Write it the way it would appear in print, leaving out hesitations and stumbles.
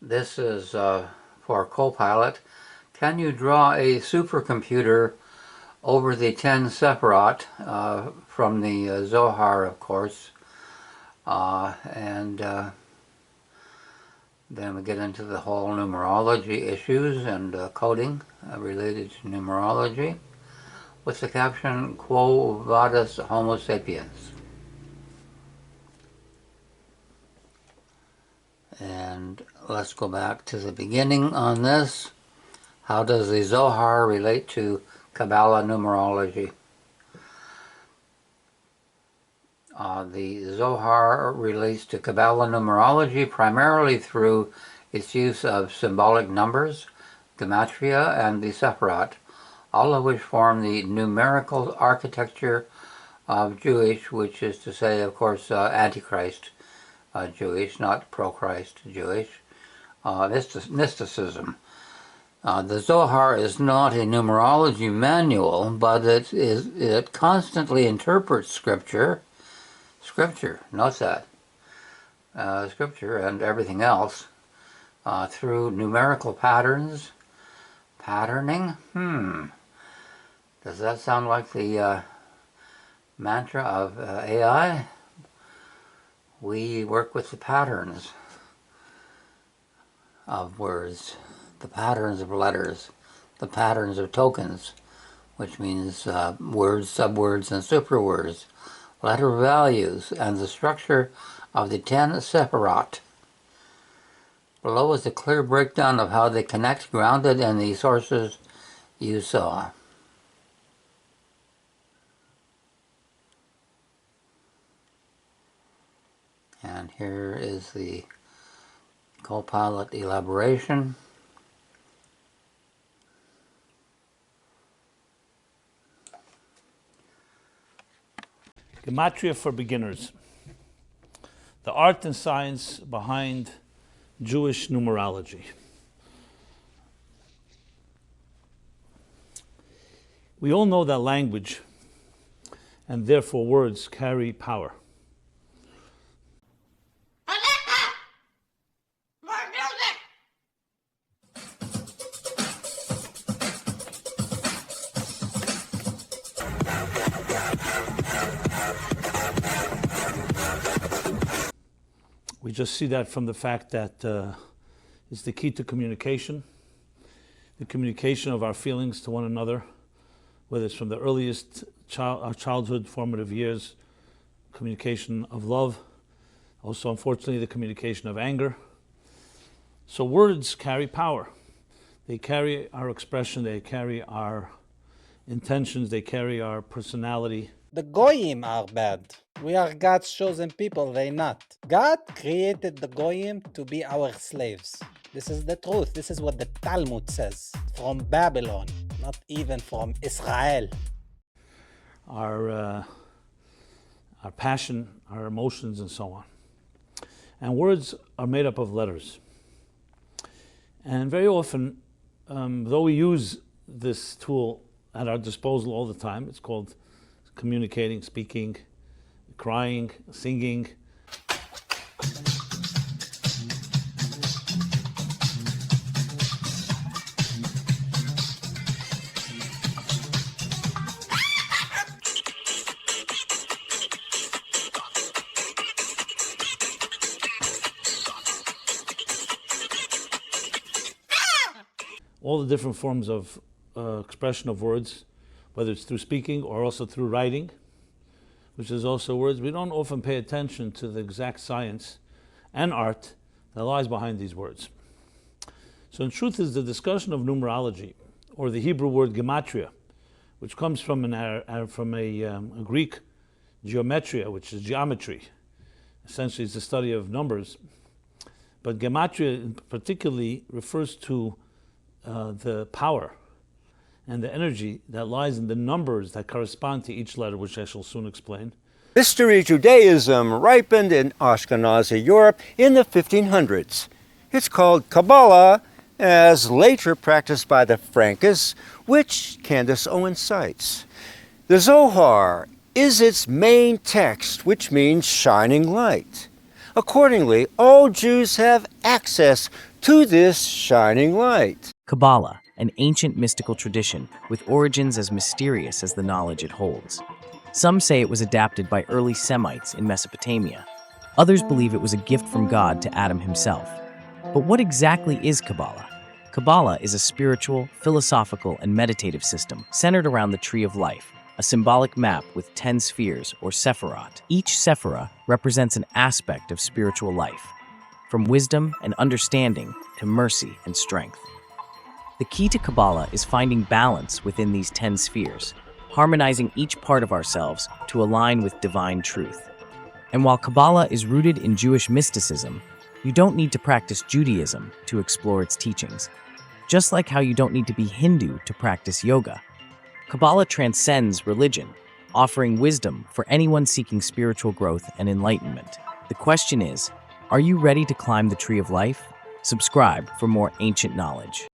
This is for Copilot. Can you draw a supercomputer over the 10 Sephirot from the Zohar, of course, and then we get into the whole numerology issues and coding related to numerology with the caption, Quo Vadis Homo Sapiens. And let's go back to the beginning on this. How does the Zohar relate to Kabbalah numerology? The Zohar relates to Kabbalah numerology primarily through its use of symbolic numbers, gematria, and the Sephirot, all of which form the numerical architecture of Jewish, which is to say, of course, Antichrist Jewish, not pro-Christ Jewish, mysticism. The Zohar is not a numerology manual, but it constantly interprets Scripture, note that, Scripture and everything else, through numerical patterns. Patterning? Does that sound like the mantra of AI? We work with the patterns of words, the patterns of letters, the patterns of tokens, which means words, subwords, and superwords, letter values, and the structure of the 10 Sephirot. Below is a clear breakdown of how they connect, grounded in the sources you saw. And here is the Copilot elaboration. Gematria for beginners. The art and science behind Jewish numerology. We all know that language, and therefore words, carry power. We just see that from the fact that it's the key to communication, the communication of our feelings to one another, whether it's from the earliest our childhood, formative years, communication of love, also unfortunately the communication of anger. So words carry power. They carry our expression, they carry our intentions, they carry our personality. The Goyim are bad. We are God's chosen people, they not. God created the Goyim to be our slaves. This is the truth. This is what the Talmud says. From Babylon, not even from Israel. Our passion, our emotions, and so on. And words are made up of letters. And very often, though we use this tool at our disposal all the time, it's called communicating, speaking, crying, singing. All the different forms of expression of words, whether it's through speaking or also through writing, which is also words. We don't often pay attention to the exact science and art that lies behind these words. So in truth is the discussion of numerology, or the Hebrew word gematria, which comes from a Greek geometria, which is geometry. Essentially it's the study of numbers. But gematria particularly refers to the power and the energy that lies in the numbers that correspond to each letter, which I shall soon explain. Mystery Judaism ripened in Ashkenazi Europe in the 1500s. It's called Kabbalah, as later practiced by the Frankists, which Candace Owen cites. The Zohar is its main text, which means shining light. Accordingly, all Jews have access to this shining light. Kabbalah, an ancient mystical tradition with origins as mysterious as the knowledge it holds. Some say it was adapted by early Semites in Mesopotamia. Others believe it was a gift from God to Adam himself. But what exactly is Kabbalah? Kabbalah is a spiritual, philosophical, and meditative system centered around the Tree of Life, a symbolic map with 10 spheres, or sephirot. Each sephirah represents an aspect of spiritual life, from wisdom and understanding to mercy and strength. The key to Kabbalah is finding balance within these 10 spheres, harmonizing each part of ourselves to align with divine truth. And while Kabbalah is rooted in Jewish mysticism, you don't need to practice Judaism to explore its teachings. Just like how you don't need to be Hindu to practice yoga. Kabbalah transcends religion, offering wisdom for anyone seeking spiritual growth and enlightenment. The question is, are you ready to climb the Tree of Life? Subscribe for more ancient knowledge.